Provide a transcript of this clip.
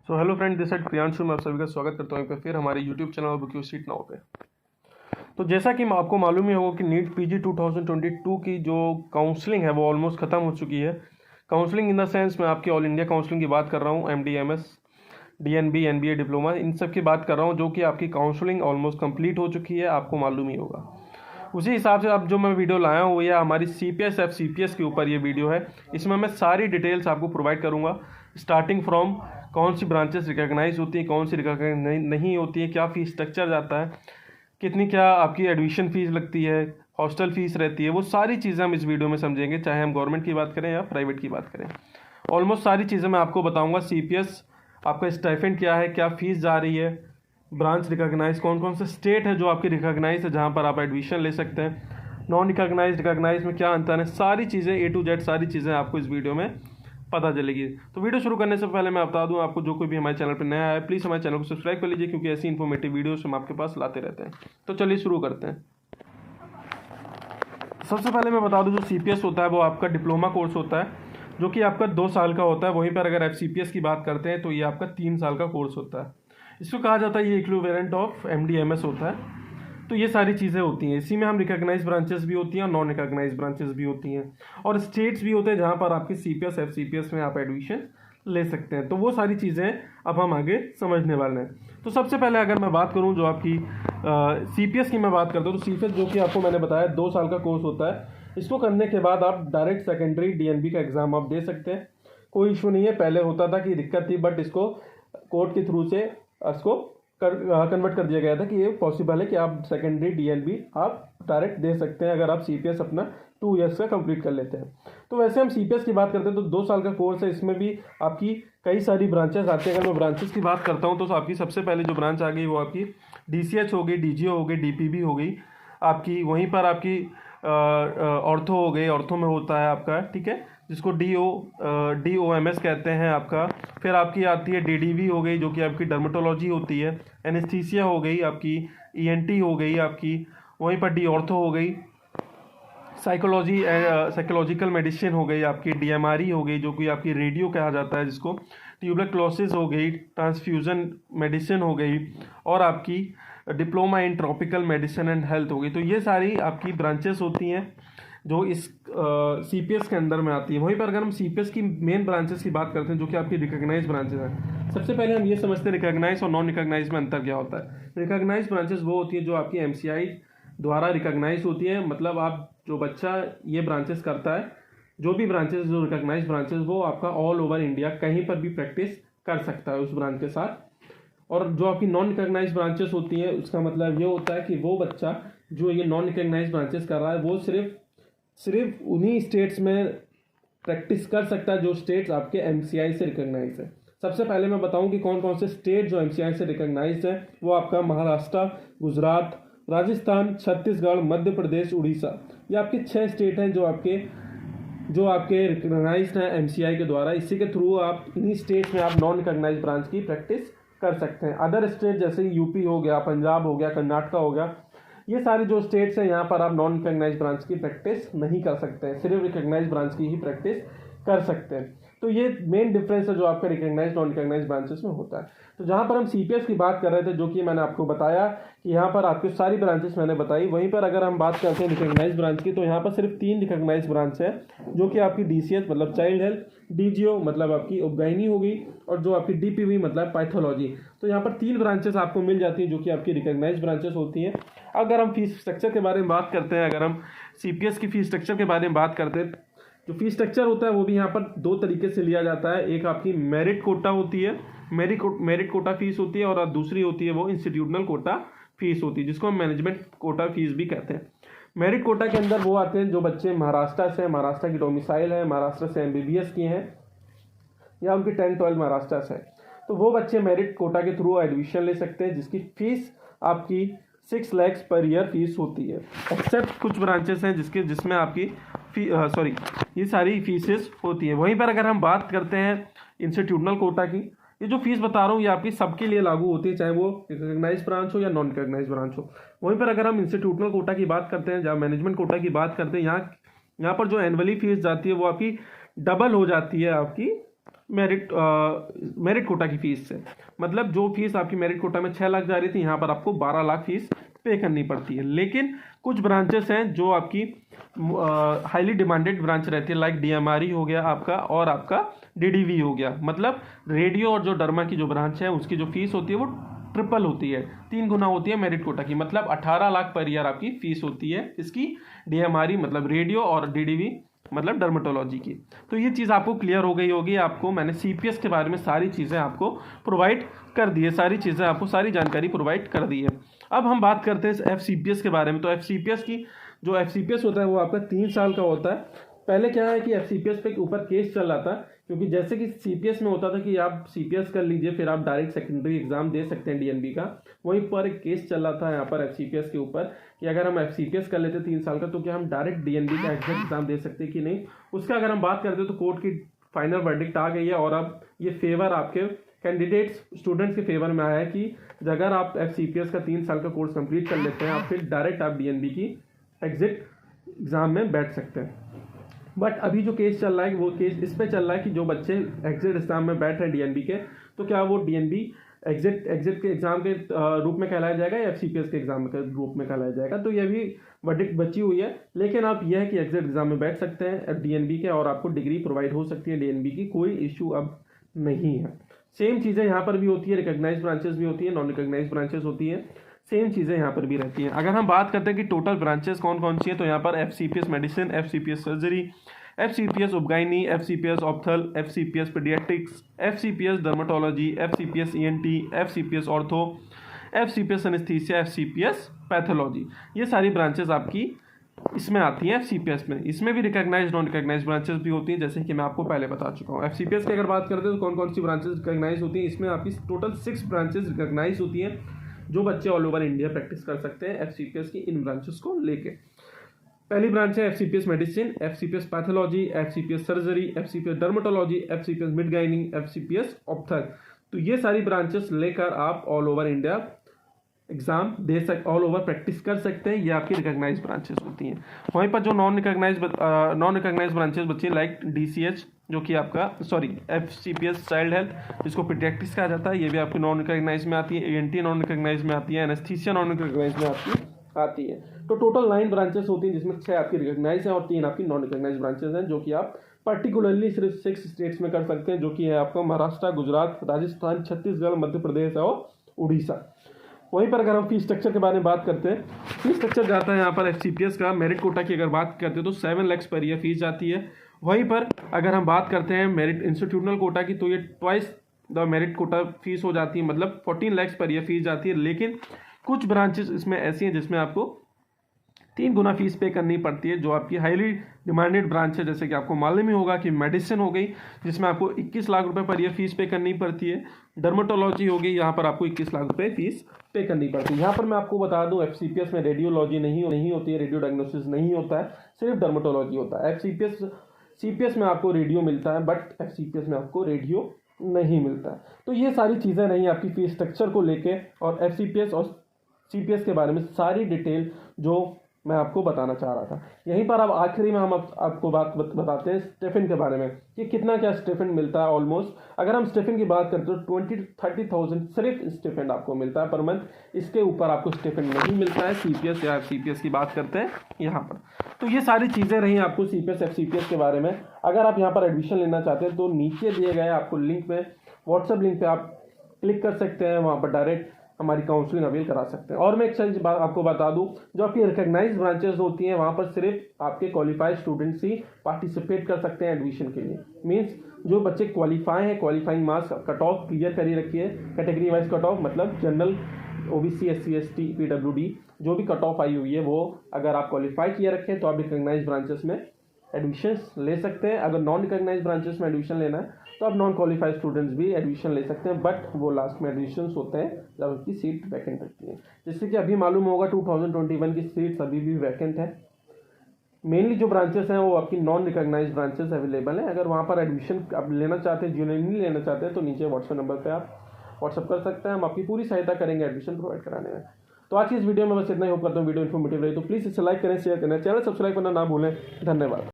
So hello friend, this side Priyanshu. मैं आप सभी का स्वागत करता हूँ एक बार फिर हमारे YouTube channel book you seat now पे। तो जैसा कि आपको मालूम ही होगा कि नीट पीजी 2022 की जो काउंसलिंग है वो ऑलमोस्ट ख़त्म हो चुकी है। काउंसलिंग इन द सेंस मैं आपकी ऑल इंडिया काउंसलिंग की बात कर रहा हूँ, MD, MS, DNB, NBA, diploma, इन सब की बात कर रहा हूँ, जो कि आपकी काउंसलिंग ऑलमोस्ट कंप्लीट हो चुकी है, आपको मालूम ही होगा। उसी हिसाब से अब जो मैं वीडियो लाया हूँ ये हमारी CPS FCPS के ऊपर ये वीडियो है। इसमें मैं सारी डिटेल्स आपको प्रोवाइड करूँगा, स्टार्टिंग फ्रॉम कौन सी ब्रांचेस रिकॉग्नाइज होती हैं, कौन सी रिकॉग्नाइज नहीं होती है, क्या फ़ीस स्ट्रक्चर जाता है, कितनी क्या आपकी एडमिशन फ़ीस लगती है, हॉस्टल फ़ीस रहती है, वो सारी चीज़ें हम इस वीडियो में समझेंगे, चाहे हम गवर्नमेंट की बात करें या प्राइवेट की बात करें। ऑलमोस्ट सारी चीज़ें मैं आपको बताऊँगा। CPS आपका स्टाइपेंड क्या है, क्या फ़ीस जा रही है, ब्रांच रिकॉग्नाइज कौन कौन से स्टेट है जो आपकी रिकॉग्नाइज है जहाँ पर आप एडमिशन ले सकते हैं, नॉन रिकॉग्नाइज में क्या अंतर है, सारी चीज़ें A to Z सारी चीज़ें आपको इस वीडियो में पता चलेगी। तो वीडियो शुरू करने से पहले मैं बता दूं आपको, जो कोई भी हमारे चैनल पर नया है प्लीज़ हमारे चैनल को सब्सक्राइब कर लीजिए, क्योंकि ऐसी इन्फॉर्मेटिव वीडियोस हम आपके पास लाते रहते हैं। तो चलिए शुरू करते हैं। सबसे पहले मैं बता दूं, जो CPS होता है वो आपका डिप्लोमा कोर्स होता है, जो कि आपका 2 साल का होता है। वहीं पर अगर FCPS की बात करते हैं तो ये आपका 3 साल का कोर्स होता है। इसको कहा जाता है ये इक्विवेलेंट ऑफ MD MS होता है। तो ये सारी चीज़ें होती हैं। इसी में हम रिकॉग्नाइज ब्रांचेस भी होती हैं और नॉन रिकॉग्नाइज ब्रांचेस भी होती हैं, और स्टेट्स भी होते हैं जहाँ पर आपकी CPS FCPS में आप एडमिशन ले सकते हैं। तो वो सारी चीज़ें अब हम आगे समझने वाले हैं। तो सबसे पहले अगर मैं बात करूँ जो आपकी CPS की मैं बात करता हूँ, तो CPS जो कि आपको मैंने बताया 2 साल का कोर्स होता है। इसको करने के बाद आप डायरेक्ट सेकेंडरी DNB का एग्ज़ाम आप दे सकते हैं, कोई इशू नहीं है। पहले होता था कि दिक्कत थी, बट इसको कोर्ट के थ्रू से इसको कन्वर्ट कर दिया गया था कि ये पॉसिबल है कि आप सेकेंडरी DNB आप डायरेक्ट दे सकते हैं अगर आप CPS अपना 2 ईयर्स का कंप्लीट कर लेते हैं। तो वैसे हम CPS की बात करते हैं तो 2 साल का कोर्स है। इसमें भी आपकी कई सारी ब्रांचेस आती हैं। अगर मैं ब्रांचेस की बात करता हूँ तो आपकी सबसे पहले जो ब्रांच आ गई वो आपकी DCH हो गई, DGO हो गई, DPB हो गई आपकी। वहीं पर आपकी ऑर्थो हो गई, ऑर्थो में होता है आपका, ठीक है, जिसको DOMS कहते हैं आपका। फिर आपकी आती है DDV हो गई, जो कि आपकी डर्मेटोलॉजी होती है। एनेस्थीसिया हो गई आपकी, ENT हो गई आपकी। वहीं पर ऑर्थो हो गई, साइकोलॉजिकल मेडिसिन हो गई आपकी। DMRE हो गई, जो कि आपकी रेडियो कहा जाता है जिसको। ट्यूबरक्लोसिस हो गई, ट्रांसफ्यूज़न मेडिसिन हो गई, और आपकी diploma in tropical medicine and health हो गई। तो ये सारी आपकी ब्रांचेस होती हैं जो इस CPS के अंदर में आती है। वहीं पर अगर हम CPS की मेन ब्रांचेस की बात करते हैं जो कि आपकी रिकॉग्नाइज ब्रांचेस हैं, सबसे पहले हम ये समझते हैं रिकॉग्नाइज और नॉन रिकॉग्नाइज में अंतर क्या होता है। रिकॉग्नाइज ब्रांचेस वो होती है जो आपकी MCI द्वारा रिकॉग्नाइज होती है। मतलब आप जो बच्चा ये ब्रांचेस करता है, जो भी ब्रांचेस जो रिकॉग्नाइज ब्रांचेस, वो आपका ऑल ओवर इंडिया कहीं पर भी प्रैक्टिस कर सकता है उस ब्रांच के साथ। और जो आपकी नॉन रिकॉग्नाइज ब्रांचेस होती है उसका मतलब ये होता है कि वो बच्चा जो ये नॉन रिकॉग्नाइज ब्रांचेस कर रहा है वो सिर्फ उन्हीं स्टेट्स में प्रैक्टिस कर सकता है जो स्टेट्स आपके MCI से रिकॉग्नाइज है। सबसे पहले मैं बताऊं कि कौन कौन से स्टेट जो MCI से रिकॉग्नाइज है। वो आपका महाराष्ट्र, गुजरात, राजस्थान, छत्तीसगढ़, मध्य प्रदेश, उड़ीसा। ये आपके 6 स्टेट हैं जो आपके रिकॉग्नाइज हैं MCI के द्वारा। इसी के थ्रू आप इन्हीं स्टेट्स में आप नॉन रिकॉग्नाइज ब्रांच की प्रैक्टिस कर सकते हैं। अदर स्टेट जैसे UP हो गया, पंजाब हो गया, कर्नाटक हो गया, ये सारे जो स्टेट्स हैं यहाँ पर आप नॉन रिकॉग्नाइज ब्रांच की प्रैक्टिस नहीं कर सकते हैं, सिर्फ रिकॉग्नाइज ब्रांच की ही प्रैक्टिस कर सकते हैं। तो ये मेन डिफरेंस है जो आपका रिकॉग्नाइज नॉन रिकॉग्नाइज ब्रांचेस में होता है। तो जहाँ पर हम CPS की बात कर रहे थे, जो कि मैंने आपको बताया कि यहाँ पर आपकी सारी ब्रांचेस मैंने बताई। वहीं पर अगर हम बात करते हैं रिकॉग्नाइज ब्रांच की, तो यहाँ पर सिर्फ 3 रिकॉग्नाइज ब्रांच है, जो कि आपकी DCH मतलब चाइल्ड हेल्थ, DGO मतलब आपकी उपगायनी हो गई, और जो आपकी DPV मतलब पैथोलॉजी। तो यहाँ पर 3 ब्रांचेस आपको मिल जाती है जो कि आपकी रिकॉग्नाइज ब्रांचेस होती हैं। अगर हम फीस स्ट्रक्चर के बारे में बात करते हैं, अगर हम CPS की फीस स्ट्रक्चर के बारे में बात करते हैं, जो फीस स्ट्रक्चर होता है वो भी यहाँ पर 2 तरीके से लिया जाता है। एक आपकी मेरिट कोटा होती है, मेरिट कोटा फीस होती है, और दूसरी होती है वो इंस्टीट्यूशनल कोटा फीस होती है, जिसको हम मैनेजमेंट कोटा फीस भी कहते हैं। मेरिट कोटा के अंदर वो आते हैं जो बच्चे महाराष्ट्र से, महाराष्ट्र की डोमिसाइल है, महाराष्ट्र से MBBS किए हैं, या उनकी 10-12 महाराष्ट्र से, तो वो बच्चे मेरिट कोटा के थ्रू एडमिशन ले सकते हैं, जिसकी फीस आपकी 6 लाख पर ईयर फीस होती है। एक्सेप्ट कुछ ब्रांचेस हैं जिसमें आपकी ये सारी फीसेस होती है। वहीं पर अगर हम बात करते हैं इंस्टीट्यूशनल कोटा की, ये जो फीस बता रहा हूँ ये आपकी सबके लिए लागू होती है, चाहे वो रिकॉग्नाइज ब्रांच हो या नॉन रिकॉग्नाइज ब्रांच हो। वहीं पर अगर हम इंस्टीट्यूशनल कोटा की बात करते हैं, जहाँ मैनेजमेंट कोटा की बात करते हैं, यहाँ पर जो एनुअली फीस जाती है वो आपकी डबल हो जाती है आपकी मेरिट कोटा की फीस से। मतलब जो फीस आपकी मेरिट कोटा में 6 लाख जा रही थी, यहाँ पर आपको 12 लाख फीस पे करनी पड़ती है। लेकिन कुछ ब्रांचेस हैं जो आपकी हाईली डिमांडेड ब्रांच रहती है, लाइक डीएमआरई हो गया आपका और आपका डीडीवी हो गया। मतलब रेडियो और जो डर्मा की जो ब्रांच है उसकी जो फीस होती है वो ट्रिपल होती है, 3 गुना होती है मेरिट कोटा की। मतलब 18 लाख पर ईयर आपकी फीस होती है इसकी, डीएमआरई मतलब रेडियो और डीडीवी मतलब डर्मेटोलॉजी की। तो ये चीज़ आपको क्लियर हो गई होगी। आपको मैंने सीपीएस के बारे में सारी चीज़ें आपको प्रोवाइड कर दी है, सारी चीज़ें आपको सारी जानकारी प्रोवाइड कर दी है। अब हम बात करते हैं एफसीपीएस के बारे में। तो एफसीपीएस की जो एफसीपीएस होता है वो आपका 3 साल का होता है। पहले क्या है कि एफसीपीएस पे ऊपर केस चल रहा था, क्योंकि जैसे कि सीपीएस में होता था कि आप सीपीएस कर लीजिए फिर आप डायरेक्ट सेकेंडरी एग्जाम दे सकते हैं डीएनबी का, वहीं पर एक केस चल रहा था यहाँ पर एफसीपीएस के ऊपर कि अगर हम एफसीपीएस कर लेते 3 साल का तो क्या हम डायरेक्ट डीएनबी का एग्जैक्ट एग्जाम दे सकते हैं कि नहीं। उसका अगर हम बात करते तो कोर्ट की फाइनल वर्डिक्ट आ गई है और अब ये फेवर आपके कैंडिडेट्स स्टूडेंट्स के फेवर में आया है कि अगर आप एफसीपीएस का 3 साल का कोर्स कंप्लीट कर लेते हैं आप फिर डायरेक्ट आप डीएनबी की एग्जिट एग्जाम में बैठ सकते हैं। बट अभी जो केस चल रहा है वो केस इस पे चल रहा है कि जो बच्चे एग्जिट एग्जाम में बैठ रहे हैं डीएनबी के, तो क्या वो डीएनबी एग्जिट के एग्जाम के रूप में कहलाया जाएगा या एफसीपीएस के एग्जाम के रूप में कहलाया जाएगा। तो ये भी वर्डिक्ट बची हुई है, लेकिन आप यह है कि एग्जिट एग्जाम में बैठ सकते हैं डीएनबी के और आपको डिग्री प्रोवाइड हो सकती है डीएनबी की, कोई इशू अब नहीं है। सेम चीज़ें यहाँ पर भी होती है, रिकॉग्नाइज्ड ब्रांचेस भी होती है, नॉन रिकॉग्नाइज्ड ब्रांचेस होती है, सेम चीज़ें यहाँ पर भी रहती हैं। अगर हम बात करते हैं कि टोटल ब्रांचेस कौन कौन सी हैं, तो यहाँ पर FCPS medicine, FCPS surgery, FCPS obgyn, FCPS ophthal, FCPS paediatrics, FCPS dermatology, FCPS ENT, FCPS ortho, FCPS anaesthesia, FCPS pathology, ये सारी ब्रांचेस आपकी इसमें आती हैं एफसीपीएस में। इसमें भी रिकॉग्नाइज्ड नॉन रिकॉग्नाइज्ड ब्रांचेस भी होती हैं, जैसे कि मैं आपको पहले बता चुका हूँ। एफसीपीएस की अगर बात करते हैं तो कौन कौन सी ब्रांचेस रिकॉग्नाइज होती हैं, इसमें आपकी टोटल 6 ब्रांचेस रिकॉग्नाइज होती हैं जो बच्चे ऑल ओवर इंडिया प्रैक्टिस कर सकते हैं एफसीपीएस की इन ब्रांचेस को लेके। पहली ब्रांच है FCPS medicine, FCPS pathology, FCPS surgery, FCPS dermatology, FCPS mid गाइनिंग, एफसीपीएस ऑप्थल। तो ये सारी ब्रांचेस लेकर आप ऑल ओवर इंडिया एग्जाम दे ऑल ओवर प्रैक्टिस कर सकते हैं, ये आपकी रिकॉग्नाइज्ड ब्रांचेस होती हैं। वहीं पर जो नॉन रिकॉग्नाइज्ड ब्रांचेस बची हैं लाइक डीसीएच जो कि आपका एफसीपीएस चाइल्ड हेल्थ जिसको पीडियाट्रिक्स कहा जाता है, ये भी आपकी नॉन रिकॉग्नाइज में आती है, ईएनटी नॉन रिकॉग्नाइज में आती है, एनेस्थीसिया नॉन रिकॉग्नाइज में आती है। तो टोटल 9 ब्रांचेस होती हैं जिसमें 6 आपकी रिकॉग्नाइज हैं और 3 आपकी नॉन रिकॉग्नाइज ब्रांचेस हैं, जो कि आप पर्टिकुलरली सिर्फ 6 स्टेट्स में कर सकते हैं, जो कि है आपका महाराष्ट्र, गुजरात, राजस्थान, छत्तीसगढ़, मध्य प्रदेश और उड़ीसा। वहीं पर अगर हम फीस स्ट्रक्चर के बारे में बात करते हैं, फीस स्ट्रक्चर जाता है यहाँ पर एफसीपीएस का मेरिट कोटा की अगर बात करते हैं तो 7 लाख पर ईयर फीस जाती है। वहीं पर अगर हम बात करते हैं मेरिट इंस्टीट्यूशनल कोटा की तो ये twice the merit quota fees हो जाती है, मतलब 14 लाख पर ईयर फीस जाती है। लेकिन कुछ ब्रांचेस इसमें ऐसी हैं जिसमें आपको 3 गुना फीस पे करनी पड़ती है, जो आपकी हाईली डिमांडेड ब्रांच है, जैसे कि आपको मालूम ही होगा कि मेडिसिन हो गई जिसमें आपको 21 लाख रुपए पर ईयर फीस पे करनी पड़ती है, डर्मेटोलॉजी हो गई यहाँ पर आपको 21 लाख रुपए फीस पे करनी पड़ती है। यहाँ पर मैं आपको बता दूं एफसीपीएस में रेडियोलॉजी नहीं होती है, रेडियो डायग्नोसिस नहीं होता है, सिर्फ डर्मेटोलॉजी होता है। सीपीएस में आपको रेडियो मिलता है बट एफसीपीएस में आपको रेडियो नहीं मिलता है। तो ये सारी चीज़ें रही आपकी फीस स्ट्रक्चर को लेके और एफसीपीएस और सीपीएस के बारे में सारी डिटेल जो मैं आपको बताना चाह रहा था। यहीं पर अब आखिरी में हम आपको बात बताते हैं स्टिफिन के बारे में कि कितना क्या स्टिफिन मिलता है। ऑलमोस्ट अगर हम स्टिफिन की बात करते तो 20-30,000 सिर्फ स्टिफिन आपको मिलता है पर मंथ, इसके ऊपर आपको स्टिफिन नहीं मिलता है सीपीएस या एफसीपीएस की बात करते हैं यहाँ पर। तो ये सारी चीज़ें रही आपको सीपीएस एफसीपीएस के बारे में। अगर आप यहाँ पर एडमिशन लेना चाहते हैं तो नीचे दिए गए आपको लिंक में, व्हाट्सएप लिंक पे आप क्लिक कर सकते हैं, वहाँ पर डायरेक्ट हमारी काउंसलिंग अवेल करा सकते हैं। और मैं एक चीज़ आपको बता दूं, जो आपकी रिकॉग्नाइज्ड ब्रांचेस होती हैं वहाँ पर सिर्फ आपके क्वालिफाइड स्टूडेंट्स ही पार्टिसिपेट कर सकते हैं एडमिशन के लिए। मींस जो बच्चे क्वालिफाई हैं, qualifying marks cut off clear कर ही रखी है, कैटेगरी वाइज कट ऑफ मतलब general, OBC, SC, ST, PWD जो भी कट ऑफ आई हुई है वो अगर आप क्वालिफाई किए रखें तो आप रिकॉग्नाइज्ड ब्रांचेस में एडमिशन्स ले सकते हैं। अगर नॉन रिकॉग्नाइज्ड ब्रांचेस में एडमिशन लेना है तो आप नॉन क्वालिफाइड स्टूडेंट्स भी एडमिशन ले सकते हैं, बट वो लास्ट में एडमिशन्स होते हैं जब उनकी सीट वैकेंट रहती है। जैसे कि अभी मालूम होगा 2021 की सीट्स अभी भी वैकेंट है। मेनली जो ब्रांचेस हैं वो आपकी नॉन रिकॉग्नाइज्ड ब्रांचेस अवेलेबल हैं। अगर वहाँ पर एडमिशन आप लेना चाहते हैं, जेन्युइनली लेना चाहते हैं, तो नीचे व्हाट्सएप नंबर पर आप व्हाट्सएप कर सकते हैं, हम आपकी पूरी सहायता करेंगे एडमिशन प्रोवाइड कराने में। तो आज की इस वीडियो में बस इतना ही, होप करता हूँ वीडियो इन्फॉर्मेटिव रही। तो प्लीज़ इसे लाइक करें, शेयर करें, चैनल सब्सक्राइब करना ना भूलें। धन्यवाद।